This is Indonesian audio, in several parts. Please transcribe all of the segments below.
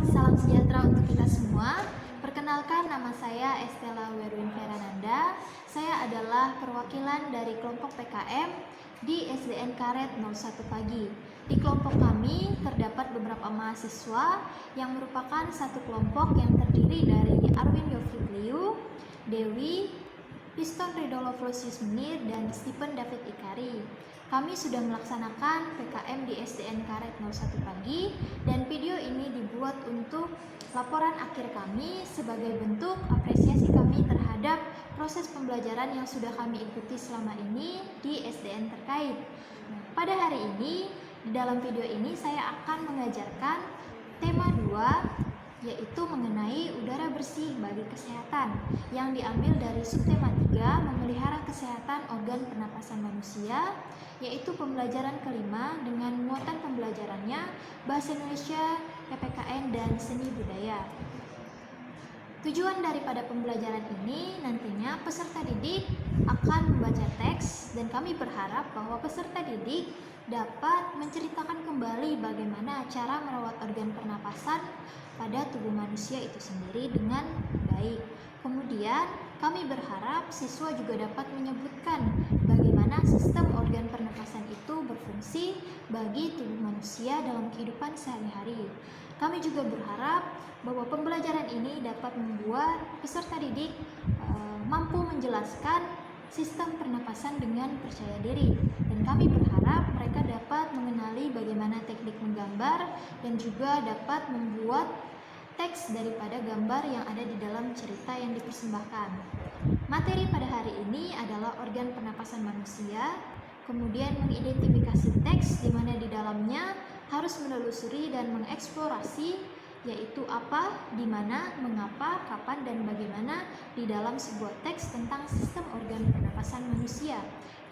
salam sejahtera untuk kita semua. Perkenalkan, nama saya Estella Werwin Ferananda. Saya adalah perwakilan dari kelompok PKM di SDN Karet 01 Pagi. Di kelompok kami terdapat beberapa mahasiswa yang merupakan satu kelompok yang terdiri dari Arwin Yofit Liu, Dewi, Piston Ridoloflosius Menir, dan Stephen David Ikari. Kami sudah melaksanakan PKM di SDN Karet 01 Pagi, dan video ini dibuat untuk laporan akhir kami sebagai bentuk apresiasi kami terhadap proses pembelajaran yang sudah kami ikuti selama ini di SDN terkait. Pada hari ini, di dalam video ini saya akan mengajarkan tema 2, yaitu mengenai udara bersih bagi kesehatan, yang diambil dari subtema 3, memelihara kesehatan organ pernapasan manusia, yaitu pembelajaran kelima dengan muatan pembelajarannya Bahasa Indonesia, PPKN, dan Seni Budaya. Tujuan daripada pembelajaran ini nantinya peserta didik akan membaca teks, dan kami berharap bahwa peserta didik dapat menceritakan kembali bagaimana cara merawat organ pernapasan pada tubuh manusia itu sendiri dengan baik. Kemudian kami berharap siswa juga dapat menyebutkan bagaimana sistem organ pernapasan itu berfungsi bagi tubuh manusia dalam kehidupan sehari-hari. Kami juga berharap bahwa pembelajaran ini dapat membuat peserta didik mampu menjelaskan sistem pernapasan dengan percaya diri, dan kami berharap mereka dapat mengenali bagaimana teknik menggambar dan juga dapat membuat teks daripada gambar yang ada di dalam cerita yang dipersembahkan. Materi pada hari ini adalah organ pernapasan manusia, kemudian mengidentifikasi teks di mana di dalamnya harus menelusuri dan mengeksplorasi, yaitu apa, di mana, mengapa, kapan, dan bagaimana di dalam sebuah teks tentang sistem organ pernapasan manusia.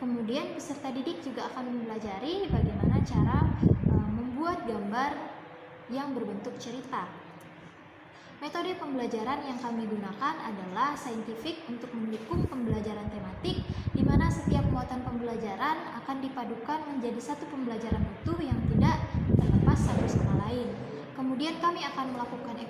Kemudian peserta didik juga akan mempelajari bagaimana cara membuat gambar yang berbentuk cerita. Metode pembelajaran yang kami gunakan adalah saintifik untuk mendukung pembelajaran tematik, di mana setiap muatan pembelajaran akan dipadukan menjadi satu pembelajaran utuh yang tidak terlepas satu sama lain. Kemudian kami akan melakukan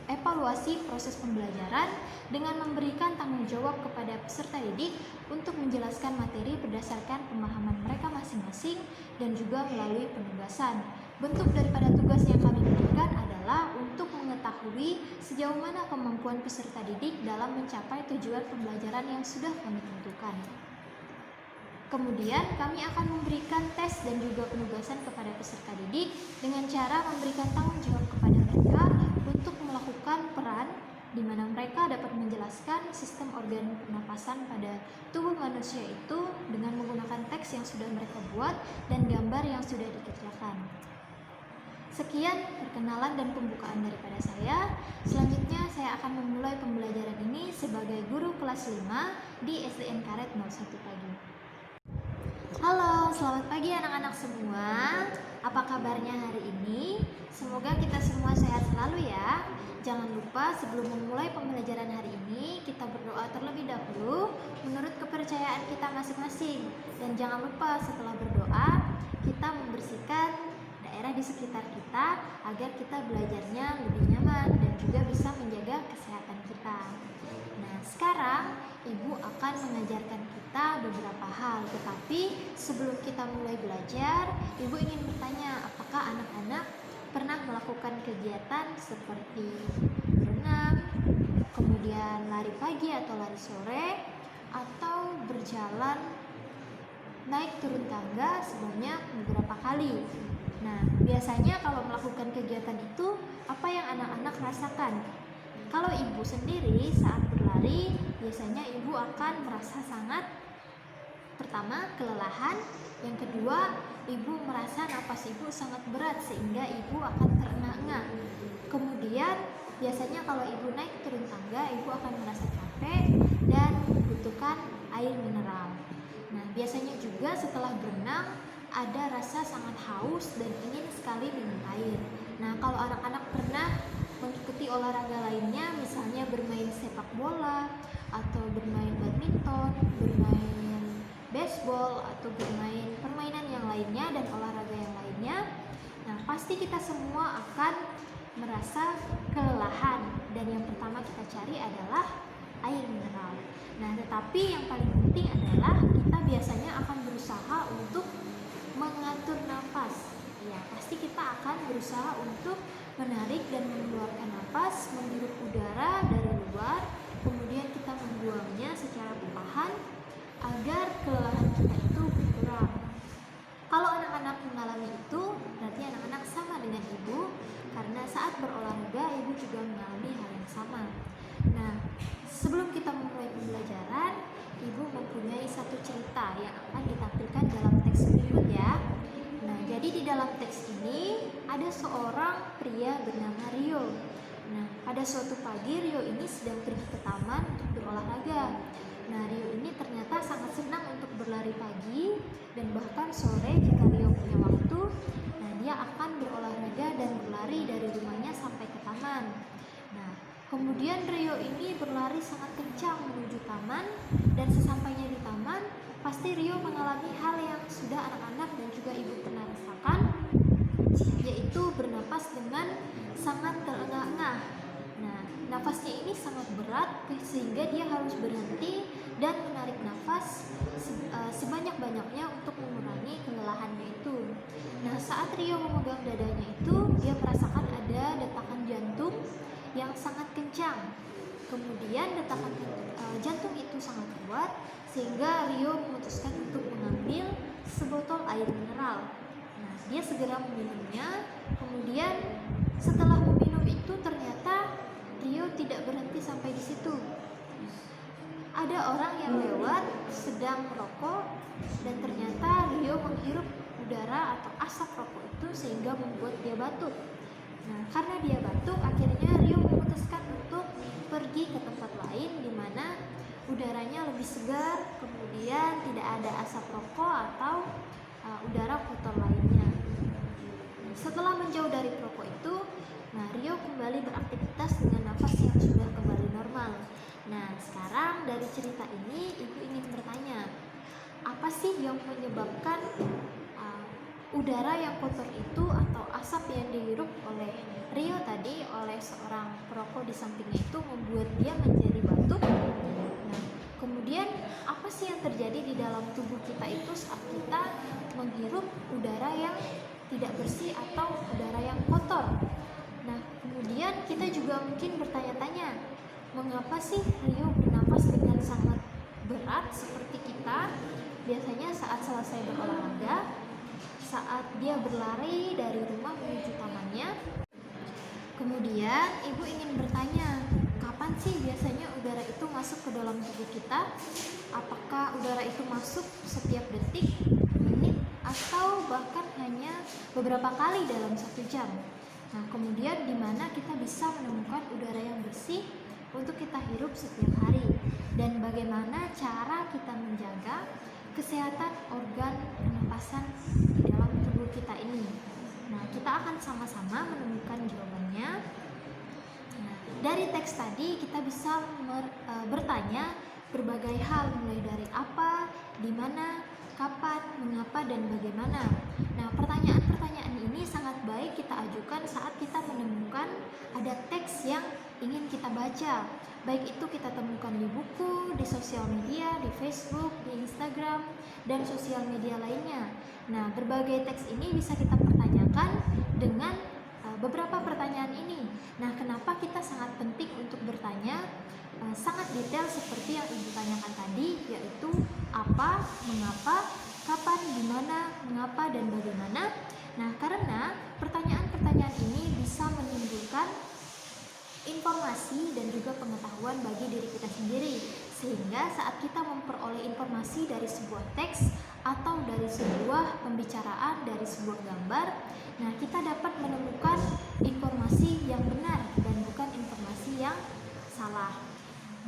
evaluasi proses pembelajaran dengan memberikan tanggung jawab kepada peserta didik untuk menjelaskan materi berdasarkan pemahaman mereka masing-masing dan juga melalui penugasan. Bentuk daripada tugas yang kami berikan adalah untuk mengetahui sejauh mana kemampuan peserta didik dalam mencapai tujuan pembelajaran yang sudah kami tentukan. Kemudian kami akan memberikan tes dan juga penugasan kepada peserta didik dengan cara memberikan tanggung jawab kepada mereka untuk melakukan peran di mana mereka dapat menjelaskan sistem organ pernapasan pada tubuh manusia itu dengan menggunakan teks yang sudah mereka buat dan gambar yang sudah dikerjakan. Sekian perkenalan dan pembukaan daripada saya. Selanjutnya saya akan memulai pembelajaran ini sebagai guru kelas 5 di SDN Karet 01 Pagi. Halo, selamat pagi anak-anak semua. Apa kabarnya hari ini? Semoga kita semua sehat selalu ya. Jangan lupa sebelum memulai pembelajaran hari ini, kita berdoa terlebih dahulu menurut kepercayaan kita masing-masing. Dan jangan lupa setelah berdoa, kita membersihkan daerah di sekitar kita agar kita belajarnya lebih nyaman dan juga bisa menjaga kesehatan kita. Nah, sekarang Ibu akan mengajarkan kita beberapa hal, tetapi sebelum kita mulai belajar, Ibu ingin bertanya, apakah anak-anak pernah melakukan kegiatan seperti berenang, kemudian lari pagi atau lari sore, atau berjalan naik turun tangga sebanyak beberapa kali? Nah, biasanya kalau melakukan kegiatan itu, apa yang anak-anak rasakan? Kalau ibu sendiri saat berlari, biasanya ibu akan merasa sangat, pertama, kelelahan. Yang kedua, ibu merasa napas ibu sangat berat sehingga ibu akan terengah-engah. Kemudian, biasanya kalau ibu naik turun tangga, ibu akan merasa capek dan membutuhkan air mineral. Nah, biasanya juga setelah berenang, ada rasa sangat haus dan ingin sekali minum air. Nah, kalau anak-anak pernah mengikuti olahraga lainnya, misalnya bermain sepak bola, atau bermain badminton, bermain baseball, atau bermain permainan yang lainnya dan olahraga yang lainnya, nah pasti kita semua akan merasa kelelahan, dan yang pertama kita cari adalah air mineral. Nah, tetapi yang paling penting adalah kita biasanya akan berusaha untuk mengatur nafas. Ya, pasti kita akan berusaha untuk menarik dan mengeluarkan nafas, menghirup udara dari luar, kemudian kita membuangnya secara perlahan agar kelelahan kita itu berkurang. Kalau anak-anak mengalami itu, berarti anak-anak sama dengan ibu, karena saat berolahraga ibu juga mengalami hal yang sama. Nah, sebelum kita memulai pembelajaran, ibu mempunyai satu cerita yang akan ditampilkan dalam teks berikut ya. Nah, jadi di dalam teks ini ada seorang pria bernama Rio. Nah, pada suatu pagi Rio ini sedang pergi ke taman untuk berolahraga. Nah, Rio ini ternyata sangat senang untuk berlari pagi, dan bahkan sore jika Rio punya waktu, nah dia akan berolahraga dan berlari dari rumahnya sampai ke taman. Nah, kemudian Rio ini berlari sangat kencang menuju taman, dan sesampainya di taman, pasti Rio mengalami hal yang sudah anak-anak dan juga ibu pernah rasakan, yaitu bernapas dengan sangat terengah-engah. Nah, nafasnya ini sangat berat sehingga dia harus berhenti dan menarik nafas sebanyak-banyaknya untuk mengurangi kelelahannya itu. Nah, saat Rio memegang dadanya itu, dia merasakan ada detakan jantung yang sangat kencang. Kemudian detakan jantung itu sangat kuat sehingga Rio memutuskan untuk mengambil sebotol air mineral. Nah, dia segera meminumnya. Kemudian setelah meminum itu ternyata Rio tidak berhenti sampai di situ. Ada orang yang lewat sedang merokok, dan ternyata Rio menghirup udara atau asap rokok itu sehingga membuat dia batuk. Nah, karena dia batuk, akhirnya Rio memutuskan untuk pergi ke tempat lain di mana udaranya lebih segar, kemudian tidak ada asap rokok atau udara kotor lainnya. Setelah menjauh dari perokok itu, nah Rio kembali beraktivitas dengan nafas yang sudah kembali normal. Nah, sekarang dari cerita ini ibu ingin bertanya, apa sih yang menyebabkan udara yang kotor itu atau asap yang dihirup oleh Rio tadi, oleh seorang perokok di sampingnya itu membuat dia menjadi batuk? Nah, kemudian apa sih yang terjadi di dalam tubuh kita itu saat kita menghirup udara yang tidak bersih atau udara yang kotor? Nah, kemudian kita juga mungkin bertanya-tanya, mengapa sih Rio bernapas dengan sangat berat seperti kita biasanya saat selesai berolahraga, saat dia berlari dari rumah menuju tamannya? Kemudian ibu ingin bertanya, kapan sih biasanya udara itu masuk ke dalam tubuh kita? Apakah udara itu masuk setiap detik, menit, atau bahkan hanya beberapa kali dalam 1 jam? Nah, kemudian di mana kita bisa menemukan udara yang bersih untuk kita hirup setiap hari, dan bagaimana cara kita menjaga kesehatan organ pernapasan di dalam tubuh kita ini? Nah, kita akan sama-sama menemukan jawabannya. Nah, dari teks tadi kita bisa bertanya berbagai hal, mulai dari apa, di mana, kapan, mengapa, dan bagaimana. Nah, pertanyaan-pertanyaan ini sangat baik kita ajukan saat kita menemukan ada teks yang ingin kita baca, baik itu kita temukan di buku, di sosial media, di Facebook, di Instagram, dan sosial media lainnya. Nah, berbagai teks ini bisa kita pertanyakan dengan beberapa pertanyaan ini. Nah, kenapa kita sangat penting untuk bertanya sangat detail seperti yang ibu tanyakan tadi, yaitu apa, mengapa, kapan, di mana, mengapa, dan bagaimana. Nah, karena pertanyaan-pertanyaan ini bisa menimbulkan informasi dan juga pengetahuan bagi diri kita sendiri, sehingga saat kita memperoleh informasi dari sebuah teks atau dari sebuah pembicaraan, dari sebuah gambar, nah kita dapat menemukan informasi yang benar dan bukan informasi yang salah.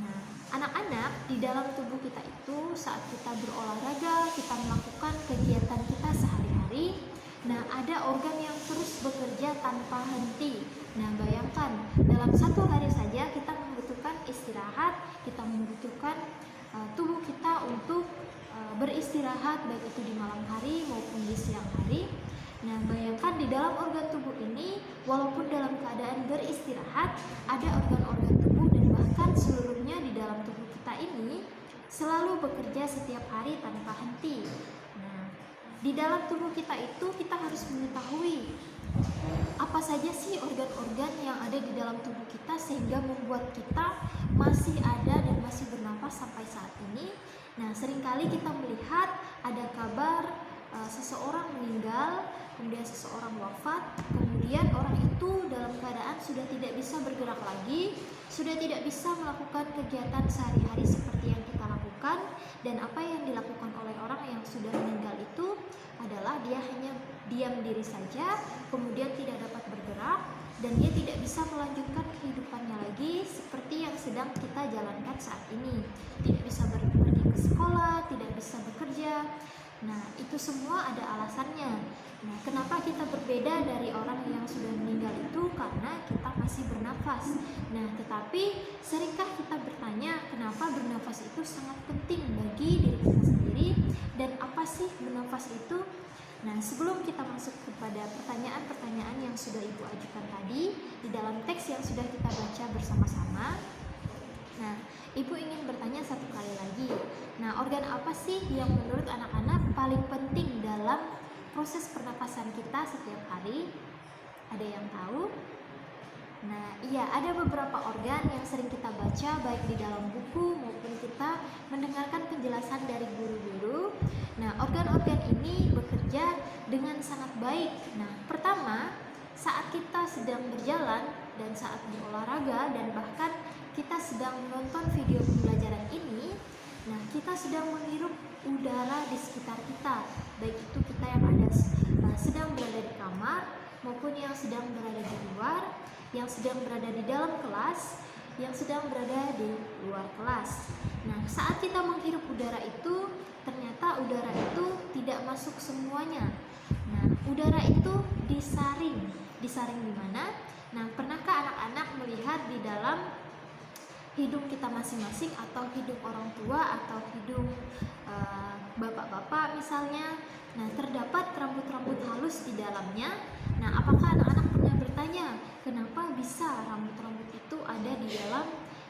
Nah, anak-anak, di dalam tubuh kita itu saat kita berolahraga, kita melakukan kegiatan kita sehari-hari, nah ada organ yang terus bekerja tanpa henti. Nah, bayangkan dalam 1 hari saja kita membutuhkan istirahat, kita membutuhkan tubuh kita untuk beristirahat, baik itu di malam hari maupun di siang hari. Nah, bayangkan di dalam organ tubuh ini, walaupun dalam keadaan beristirahat, ada organ-organ tubuh dan bahkan seluruhnya di dalam tubuh kita ini selalu bekerja setiap hari tanpa henti. Nah, di dalam tubuh kita itu kita harus mengetahui apa saja sih organ-organ yang ada di dalam tubuh kita sehingga membuat kita masih ada dan masih bernafas sampai saat ini. Nah, seringkali kita melihat ada kabar seseorang meninggal, kemudian seseorang wafat, kemudian orang itu dalam keadaan sudah tidak bisa bergerak lagi, sudah tidak bisa melakukan kegiatan sehari-hari seperti yang kita lakukan, dan apa yang dilakukan oleh orang yang sudah meninggal itu adalah dia hanya diam diri saja, kemudian tidak dapat bergerak, dan dia tidak bisa melanjutkan kehidupannya lagi seperti yang sedang kita jalankan saat ini. Tidak bisa pergi ke sekolah, tidak bisa bekerja. Nah, itu semua ada alasannya. Nah, kenapa kita berbeda dari orang yang sudah meninggal itu? Karena kita masih bernafas. Nah, tetapi seringkah kita bertanya kenapa bernafas itu sangat penting bagi diri kita sendiri, dan apa sih bernafas itu? Nah, sebelum kita masuk kepada pertanyaan-pertanyaan yang sudah Ibu ajukan tadi di dalam teks yang sudah kita baca bersama-sama, nah, Ibu ingin bertanya satu kali lagi. Nah, organ apa sih yang menurut anak-anak paling penting dalam proses pernapasan kita setiap hari? Ada yang tahu? Nah, iya, ada beberapa organ yang sering kita baca baik di dalam buku maupun kita mendengarkan penjelasan dari guru-guru. Nah, organ-organ ini bekerja dengan sangat baik. Nah, pertama, saat kita sedang berjalan dan saat berolahraga dan bahkan kita sedang menonton video pembelajaran ini, nah kita sedang menghirup udara di sekitar kita, baik itu kita yang ada sedang berada di kamar maupun yang sedang berada di luar, yang sedang berada di dalam kelas, yang sedang berada di luar kelas. Nah, saat kita menghirup udara itu, ternyata udara itu tidak masuk semuanya. Nah, udara itu disaring. Disaring di mana? Nah, pernahkah anak-anak melihat di dalam hidung kita masing-masing atau hidung orang tua atau hidung bapak-bapak misalnya? Nah, terdapat rambut-rambut halus di dalamnya. Nah, apakah anak-anak pernah bertanya kenapa bisa rambut-rambut itu ada di dalam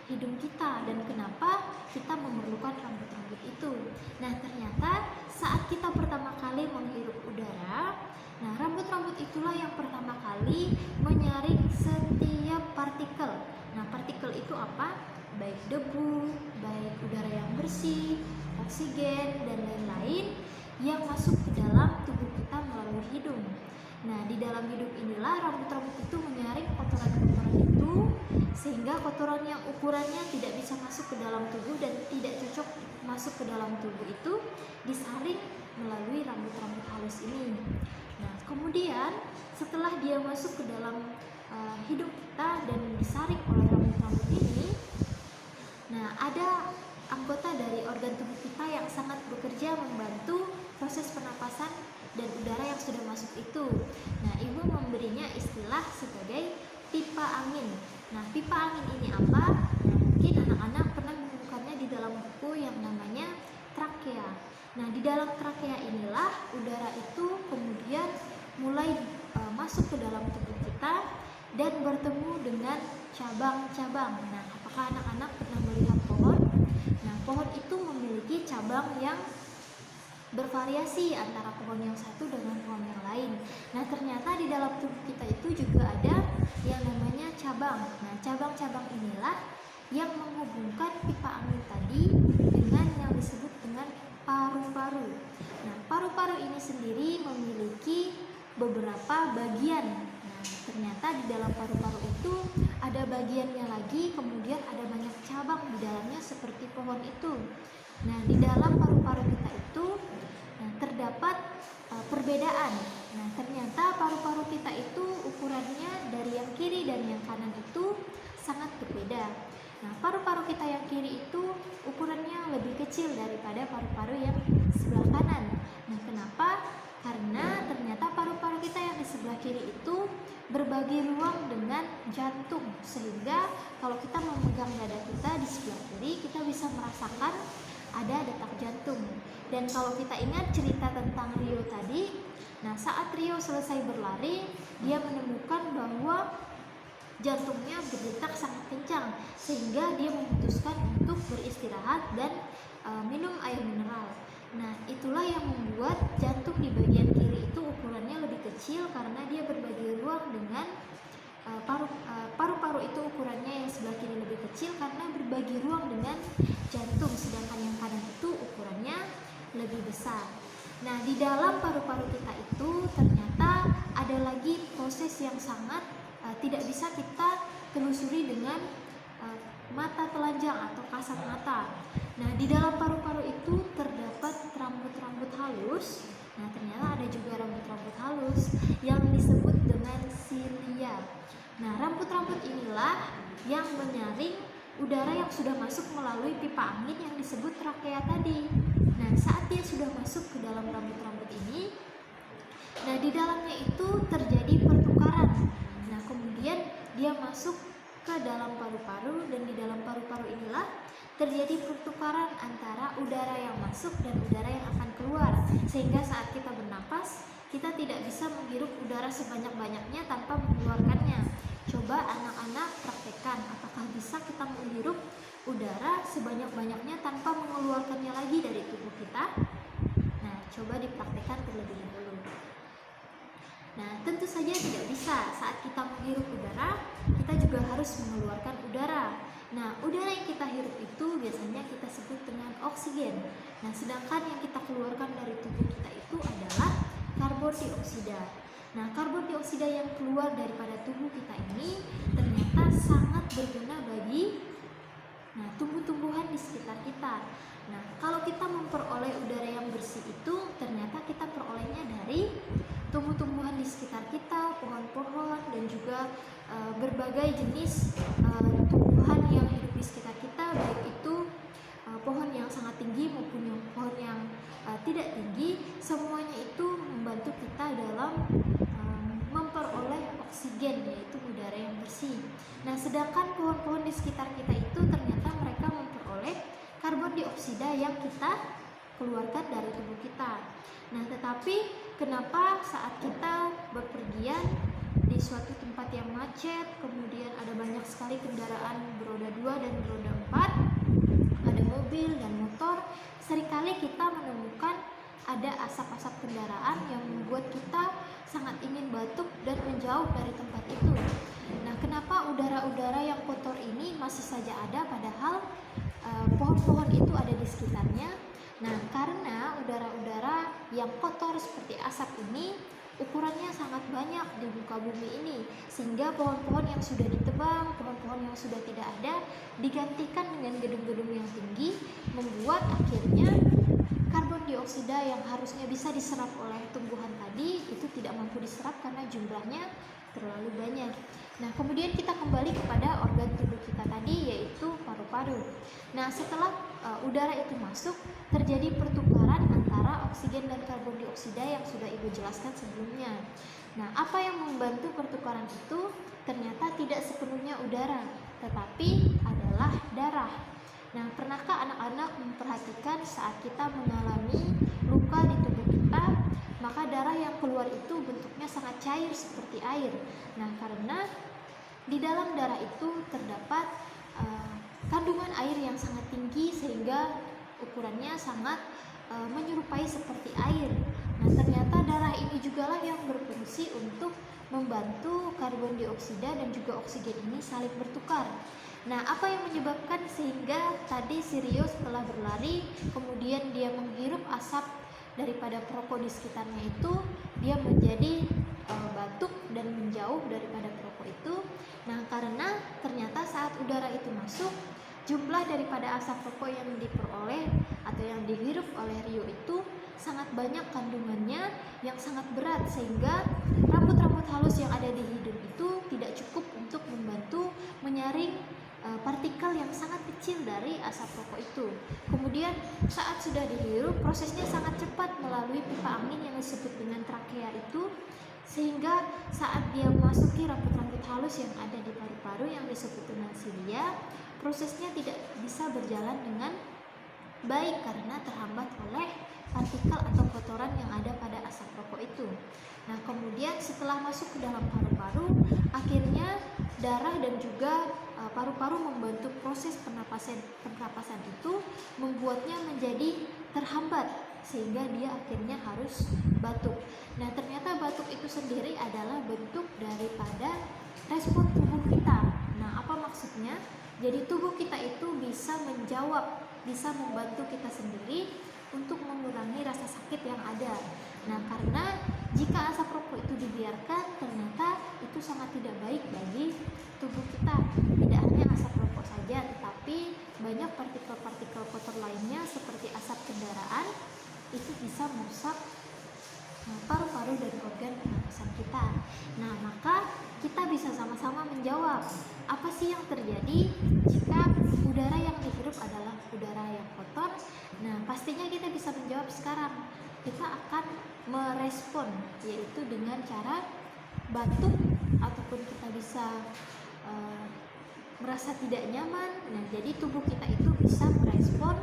hidung kita dan kenapa kita memerlukan rambut-rambut itu? Nah, ternyata saat kita pertama kali menghirup udara, nah rambut-rambut itulah yang pertama kali menyaring setiap partikel. Nah, partikel itu apa? Baik debu, baik udara yang bersih, oksigen, dan lain-lain yang masuk ke dalam tubuh kita melalui hidung. Nah, di dalam hidung inilah rambut-rambut itu menyaring kotoran-kotoran itu, sehingga kotoran yang ukurannya tidak bisa masuk ke dalam tubuh dan tidak cocok masuk ke dalam tubuh itu disaring melalui rambut-rambut halus ini. Nah, kemudian setelah dia masuk ke dalam hidung kita dan disaring oleh rambut-rambut ini, nah ada anggota dari organ tubuh kita yang sangat bekerja membantu proses pernapasan dan udara yang sudah masuk itu. Nah, Ibu memberinya istilah sebagai pipa angin. Nah, pipa angin ini apa? Nah, mungkin anak-anak pernah menemukannya di dalam buku yang namanya trakea. Nah, di dalam trakea inilah udara itu kemudian mulai masuk ke dalam tubuh kita dan bertemu dengan cabang-cabang. Nah, apakah anak-anak pernah melihat pohon? Nah, pohon itu memiliki cabang yang bervariasi antara pohon yang satu dengan pohon yang lain. Nah, ternyata di dalam tubuh kita itu juga ada yang namanya cabang. Nah, cabang-cabang inilah yang menghubungkan pipa angin tadi dengan yang disebut dengan paru-paru. Nah, paru-paru ini sendiri memiliki beberapa bagian. Nah, ternyata di dalam paru-paru itu ada bagiannya lagi, kemudian ada banyak cabang di dalamnya seperti pohon itu. Nah, di dalam paru-paru kita itu terdapat perbedaan. Nah, ternyata paru-paru kita itu ukurannya dari yang kiri dan yang kanan itu sangat berbeda. Nah, paru-paru kita yang kiri itu ukurannya lebih kecil daripada paru-paru yang sebelah kanan. Nah, kenapa? Karena ternyata paru-paru kita yang di sebelah kiri itu berbagi ruang dengan jantung, sehingga kalau kita memegang dada kita di sebelah kiri, kita bisa merasakan ada detak jantung. Dan kalau kita ingat cerita tentang Rio tadi, Nah, saat Rio selesai berlari, dia menemukan bahwa jantungnya berdetak sangat kencang, sehingga dia memutuskan untuk beristirahat dan minum air mineral. Nah, itulah yang membuat jantung di bagian kiri itu ukurannya lebih kecil karena dia berbagi ruang dengan paru-paru itu ukurannya yang sebelah kiri lebih kecil karena berbagi ruang dengan jantung, sedangkan yang kanan itu ukurannya lebih besar. Nah, di dalam paru-paru kita itu ternyata ada lagi proses yang sangat tidak bisa kita telusuri dengan mata telanjang atau kasat mata. Nah, di dalam paru-paru itu terdapat rambut-rambut halus. Nah, ternyata ada juga rambut-rambut halus yang disebut dengan silia. Nah, rambut-rambut inilah yang menyaring udara yang sudah masuk melalui pipa angin yang disebut trakea tadi. Nah, saat dia sudah masuk ke dalam rambut-rambut ini, nah di dalamnya itu terjadi pertukaran. Nah, kemudian dia masuk ke dalam paru-paru, dan di dalam paru-paru inilah terjadi pertukaran antara udara yang masuk dan udara yang akan keluar, sehingga saat kita bernapas kita tidak bisa menghirup udara sebanyak-banyaknya tanpa mengeluarkannya. Coba anak-anak praktekkan, apakah bisa kita menghirup udara sebanyak-banyaknya tanpa mengeluarkannya lagi dari tubuh kita? Nah, coba dipraktekkan terlebih dahulu. Nah, tentu saja tidak bisa. Saat kita menghirup udara, kita juga harus mengeluarkan udara. Nah, udara yang kita hirup itu biasanya kita sebut dengan oksigen. Nah, sedangkan yang kita keluarkan dari tubuh kita itu adalah karbon dioksida. Nah, karbon dioksida yang keluar daripada tubuh kita ini ternyata sangat berguna bagi tumbuh-tumbuhan di sekitar kita. Nah, kalau kita memperoleh udara yang bersih itu ternyata kita perolehnya dari tumbuh-tumbuhan di sekitar kita, pohon-pohon, dan juga berbagai jenis tumbuhan yang hidup di sekitar kita, baik itu pohon yang sangat tinggi maupun yang pohon yang tidak tinggi. Semuanya itu membantu kita dalam memperoleh oksigen, yaitu udara yang bersih. Nah, sedangkan pohon-pohon di sekitar kita itu ternyata mereka memperoleh karbon dioksida yang kita keluarkan dari tubuh kita. Nah, tetapi kenapa saat kita bepergian di suatu tempat yang macet, kemudian ada banyak sekali kendaraan beroda 2 dan beroda 4, ada mobil dan motor, seringkali kita menemukan ada asap-asap kendaraan yang membuat kita sangat ingin batuk dan menjauh dari tempat itu. Nah, kenapa udara-udara yang kotor ini masih saja ada padahal pohon-pohon itu ada di sekitarnya? Nah, karena udara-udara yang kotor seperti asap ini ukurannya sangat banyak di muka bumi ini, sehingga pohon-pohon yang sudah ditebang, pohon-pohon yang sudah tidak ada digantikan dengan gedung-gedung yang tinggi, membuat akhirnya karbon dioksida yang harusnya bisa diserap oleh tumbuhan tadi itu tidak mampu diserap karena jumlahnya terlalu banyak. Nah, kemudian kita kembali kepada organ tubuh kita tadi, yaitu paru-paru. Nah, setelah udara itu masuk, terjadi pertukaran antara oksigen dan karbon dioksida yang sudah Ibu jelaskan sebelumnya. Nah, apa yang membantu pertukaran itu? Ternyata tidak sepenuhnya udara, tetapi adalah darah. Nah, pernahkah anak-anak memperhatikan saat kita mengalami luka di tubuh kita, maka darah yang keluar itu bentuknya sangat cair seperti air. Nah, karena di dalam darah itu terdapat kandungan air yang sangat tinggi sehingga ukurannya sangat menyerupai seperti air. Nah, ternyata darah ini jugalah yang berfungsi untuk membantu karbon dioksida dan juga oksigen ini saling bertukar. Nah, apa yang menyebabkan sehingga tadi si Rio setelah berlari kemudian dia menghirup asap daripada perokok di sekitarnya itu, dia menjadi batuk dan menjauh daripada perokok itu? Nah, karena ternyata saat udara itu masuk, jumlah daripada asap rokok yang diperoleh atau yang dihirup oleh Rio itu sangat banyak kandungannya yang sangat berat, sehingga rambut-rambut halus yang ada di hidung itu tidak cukup untuk membantu menyaring partikel yang sangat kecil dari asap rokok itu. Kemudian saat sudah dihirup, prosesnya sangat cepat melalui pipa angin yang disebut dengan trakea itu, sehingga saat dia memasuki rambut-rambut halus yang ada di paru-paru yang disebut dengan silia, prosesnya tidak bisa berjalan dengan baik karena terhambat oleh partikel atau kotoran yang ada pada asap rokok itu. Nah, kemudian setelah masuk ke dalam paru-paru, akhirnya darah dan juga paru-paru membantu proses pernapasan itu, membuatnya menjadi terhambat sehingga dia akhirnya harus batuk. Nah, ternyata batuk itu sendiri adalah bentuk daripada respon tubuh kita. Nah, apa maksudnya? Jadi tubuh kita itu bisa menjawab, bisa membantu kita sendiri untuk mengurangi rasa sakit yang ada. Nah, karena jika asap rokok itu dibiarkan, ternyata itu sangat tidak baik bagi tubuh kita. Tidak hanya asap rokok saja, tetapi banyak partikel-partikel kotor lainnya seperti asap kendaraan itu bisa merusak paru-paru dan organ pernapasan kita. Nah, maka kita bisa sama-sama menjawab, apa sih yang terjadi jika udara yang dihirup adalah udara yang kotor? Nah, pastinya kita bisa menjawab sekarang. Kita akan merespon, yaitu dengan cara batuk, ataupun kita bisa merasa tidak nyaman. Nah, jadi tubuh kita itu bisa merespon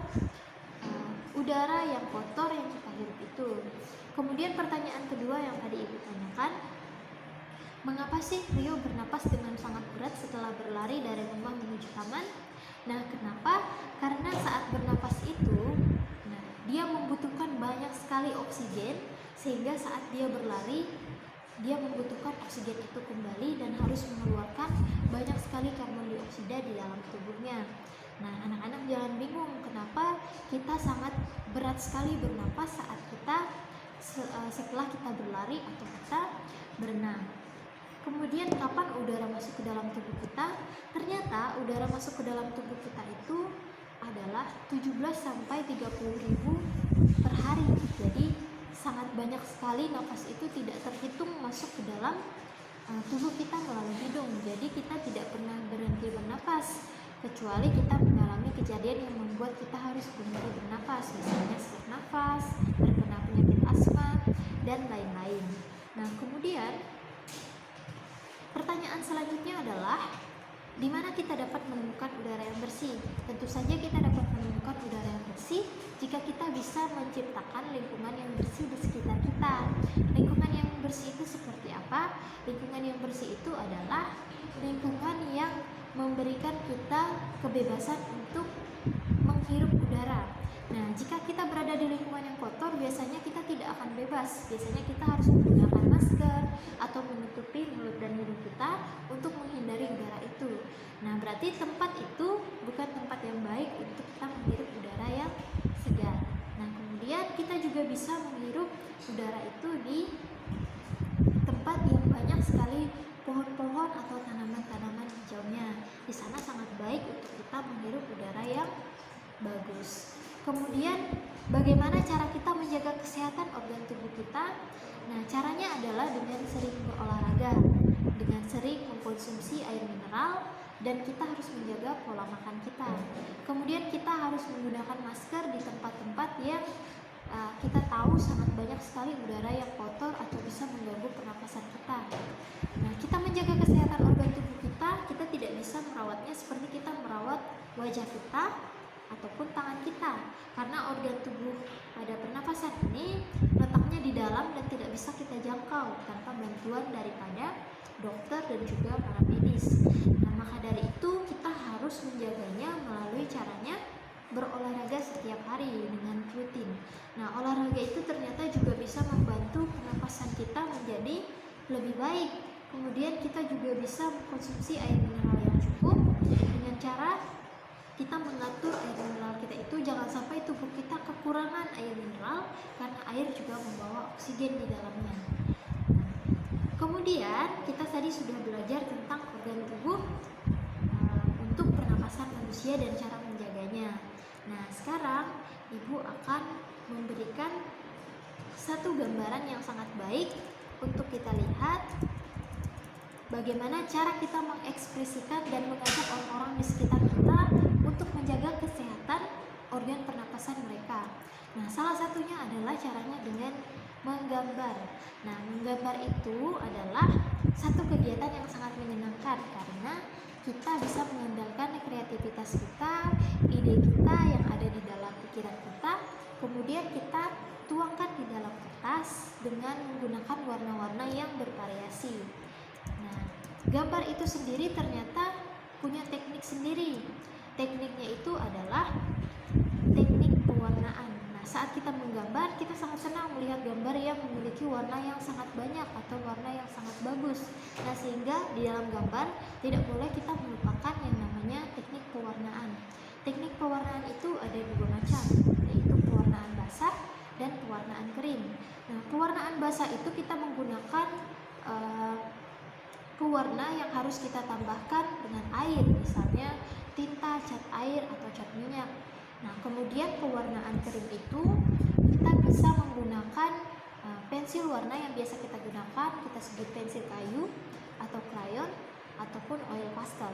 udara yang kotor yang kita hirup itu. Kemudian pertanyaan kedua yang tadi Ibu tanyakan, mengapa sih Rio bernapas dengan sangat berat setelah berlari dari rumah menuju taman? Nah, kenapa? Karena saat bernapas itu, dia membutuhkan banyak sekali oksigen, sehingga saat dia berlari, dia membutuhkan oksigen itu kembali dan harus mengeluarkan banyak sekali karbon dioksida di dalam tubuhnya. Nah, anak-anak jangan bingung kenapa kita sangat berat sekali bernapas saat kita setelah kita berlari atau kita berenang. Kemudian kapan udara masuk ke dalam tubuh kita? Ternyata udara masuk ke dalam tubuh kita itu adalah 17 sampai 30 ribu per hari. Jadi sangat banyak sekali nafas itu tidak terhitung masuk ke dalam tubuh kita melalui hidung. Jadi kita tidak pernah berhenti bernapas, kecuali kita mengalami kejadian yang membuat kita harus berhenti bernapas, misalnya sesak nafas, terkena penyakit asma, dan lain-lain. Nah, kemudian pertanyaan selanjutnya adalah, di mana kita dapat menemukan udara yang bersih? Tentu saja kita dapat menemukan udara yang bersih jika kita bisa menciptakan lingkungan yang bersih di sekitar kita. Lingkungan yang bersih itu seperti apa? Lingkungan yang bersih itu adalah lingkungan yang memberikan kita kebebasan untuk menghirup udara. Nah, jika kita berada di lingkungan yang kotor, biasanya kita tidak akan bebas. Biasanya kita harus menggunakan masker atau menutupi mulut dan hidung kita untuk menghindari udara itu. Nah, berarti tempat itu bukan tempat yang baik untuk kita menghirup udara yang segar. Nah, kemudian kita juga bisa menghirup udara itu di tempat yang banyak sekali pohon-pohon atau tanaman-tanaman hijaunya. Di sana sangat baik untuk kita menghirup udara yang bagus. Kemudian bagaimana cara kita menjaga kesehatan organ tubuh kita? Nah, caranya adalah dengan sering berolahraga, dengan sering mengkonsumsi air mineral, dan kita harus menjaga pola makan kita. Kemudian kita harus menggunakan masker di tempat-tempat yang kita tahu sangat banyak sekali udara yang kotor atau bisa mengganggu pernapasan kita. Nah, kita menjaga kesehatan organ tubuh kita, kita tidak bisa merawatnya seperti kita merawat wajah kita ataupun tangan kita, karena organ tubuh pada pernapasan ini letaknya di dalam dan tidak bisa kita jangkau tanpa bantuan daripada dokter dan juga para medis. Nah, maka dari itu kita harus menjaganya melalui caranya berolahraga setiap hari dengan rutin. Nah, olahraga itu ternyata juga bisa membantu pernapasan kita menjadi lebih baik. Kemudian kita juga bisa mengkonsumsi air mineral yang cukup dengan cara kita mengatur air mineral kita itu jangan sampai tubuh kita kekurangan air mineral, karena air juga membawa oksigen di dalamnya. Kemudian kita tadi sudah belajar tentang organ tubuh untuk pernapasan manusia dan cara menjaganya. Nah, sekarang Ibu akan memberikan satu gambaran yang sangat baik untuk kita lihat bagaimana cara kita mengekspresikan dan mengajak orang-orang di sekitar kita untuk menjaga kesehatan organ pernapasan mereka. Nah, salah satunya adalah caranya dengan menggambar. Nah, menggambar itu adalah satu kegiatan yang sangat menyenangkan karena kita bisa mengandalkan kreativitas kita, ide kita yang ada di dalam pikiran kita kemudian kita tuangkan di dalam kertas dengan menggunakan warna-warna yang bervariasi. Nah, gambar itu sendiri ternyata punya teknik sendiri. Tekniknya itu adalah teknik pewarnaan. Nah, saat kita menggambar, kita sangat senang melihat gambar yang memiliki warna yang sangat banyak atau warna yang sangat bagus. Nah, sehingga di dalam gambar tidak boleh kita melupakan yang namanya teknik pewarnaan. Teknik pewarnaan itu ada dua macam, yaitu pewarnaan basah dan pewarnaan kering. Nah, pewarnaan basah itu kita menggunakan pewarna yang harus kita tambahkan dengan air, misalnya tinta, cat air, atau cat minyak. Nah, kemudian pewarnaan kering itu kita bisa menggunakan pensil warna yang biasa kita gunakan, kita sebut pensil kayu atau krayon ataupun oil pastel.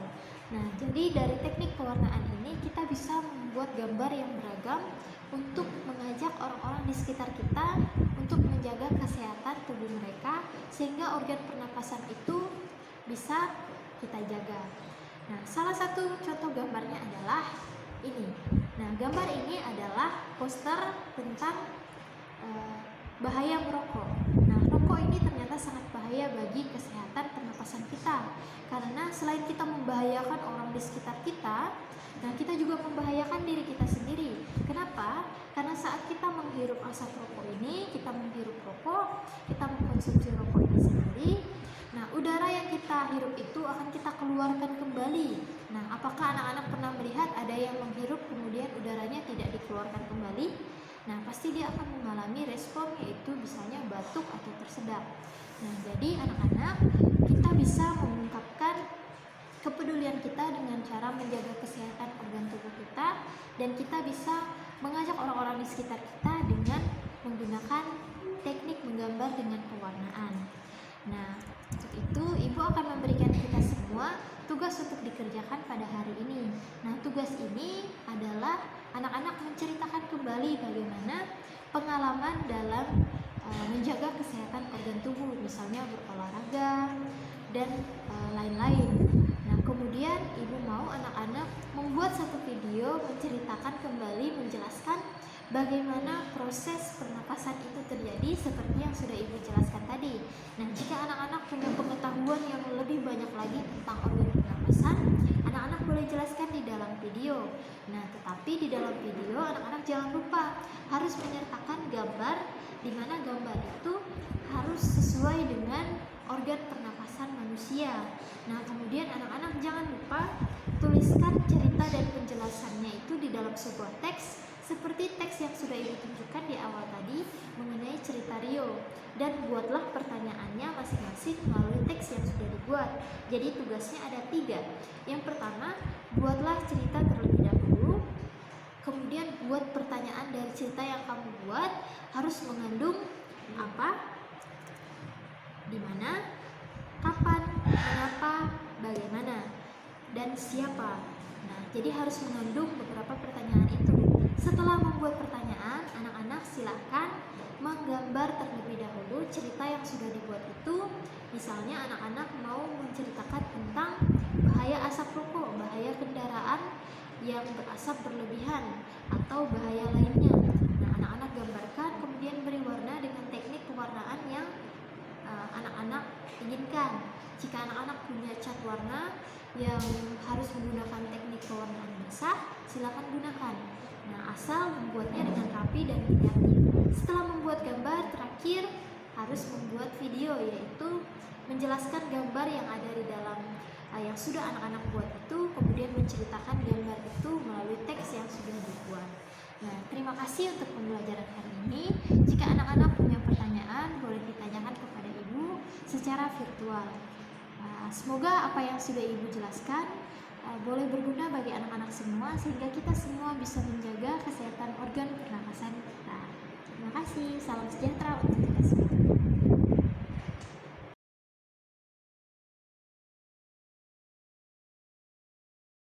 Nah, jadi dari teknik pewarnaan ini kita bisa membuat gambar yang beragam untuk mengajak orang-orang di sekitar kita untuk menjaga kesehatan tubuh mereka sehingga organ pernapasan itu bisa kita jaga. Nah, salah satu contoh gambarnya adalah ini. Nah, gambar ini adalah poster tentang bahaya merokok. Nah, rokok ini ternyata sangat bahaya bagi kesehatan pernapasan kita. Karena selain kita membahayakan orang di sekitar kita, nah kita juga membahayakan diri kita sendiri. Kenapa? Karena saat kita menghirup asap rokok ini, kita menghirup rokok, kita mengkonsumsi rokok ini sendiri. Nah, udara yang kita hirup itu akan kita keluarkan kembali. Nah, apakah anak-anak pernah melihat ada yang menghirup kemudian udaranya tidak dikeluarkan kembali? Nah, pasti dia akan mengalami respon, yaitu misalnya batuk atau tersedak. Nah, jadi anak-anak, kita bisa mengungkapkan kepedulian kita dengan cara menjaga kesehatan organ tubuh kita, dan kita bisa mengajak orang-orang di sekitar kita dengan menggunakan teknik menggambar dengan pewarnaan. Nah, untuk itu Ibu akan memberikan kita semua tugas untuk dikerjakan pada hari ini. Nah, tugas ini adalah anak-anak menceritakan kembali bagaimana pengalaman dalam menjaga kesehatan organ tubuh, misalnya berolahraga dan lain-lain. Nah, kemudian Ibu mau anak-anak membuat satu video menceritakan kembali, menjelaskan bagaimana proses pernapasan itu terjadi seperti yang sudah Ibu jelaskan tadi. Nah, jika anak-anak punya pengetahuan yang lebih banyak lagi tentang organ pernapasan, anak-anak boleh jelaskan di dalam video. Nah, tetapi di dalam video anak-anak jangan lupa harus menyertakan gambar, di mana gambar itu harus sesuai dengan organ pernapasan manusia. Nah, kemudian anak-anak jangan lupa tuliskan cerita dan penjelasannya itu di dalam sebuah teks, seperti teks yang sudah Ibu tunjukkan di awal tadi mengenai cerita Rio, dan buatlah pertanyaannya masing-masing melalui teks yang sudah dibuat. Jadi tugasnya ada 3. Yang pertama, buatlah cerita terlebih dahulu, kemudian buat pertanyaan dari cerita yang kamu buat harus mengandung apa, di mana, kapan, mengapa, bagaimana, dan siapa. Nah, jadi harus mengandung beberapa pertanyaan itu. Setelah membuat pertanyaan, anak-anak silakan menggambar terlebih dahulu cerita yang sudah dibuat itu. Misalnya anak-anak mau menceritakan tentang bahaya asap rokok, bahaya kendaraan yang berasap berlebihan, atau bahaya lainnya. Nah, anak-anak gambarkan, kemudian beri warna dengan teknik pewarnaan yang anak-anak inginkan. Jika anak-anak punya cat warna yang harus menggunakan teknik pewarnaan basah, silakan gunakan. Nah, asal membuatnya dengan rapi dan hati-hati. Setelah membuat gambar, terakhir harus membuat video, yaitu menjelaskan gambar yang ada di dalam yang sudah anak-anak buat itu, kemudian menceritakan gambar itu melalui teks yang sudah dibuat. Nah, terima kasih untuk pembelajaran hari ini. Jika anak-anak punya pertanyaan, boleh ditanyakan kepada Ibu secara virtual. Semoga apa yang sudah Ibu jelaskan boleh berguna bagi anak-anak semua, sehingga kita semua bisa menjaga kesehatan organ pernapasan kita. Terima kasih, salam sejahtera untuk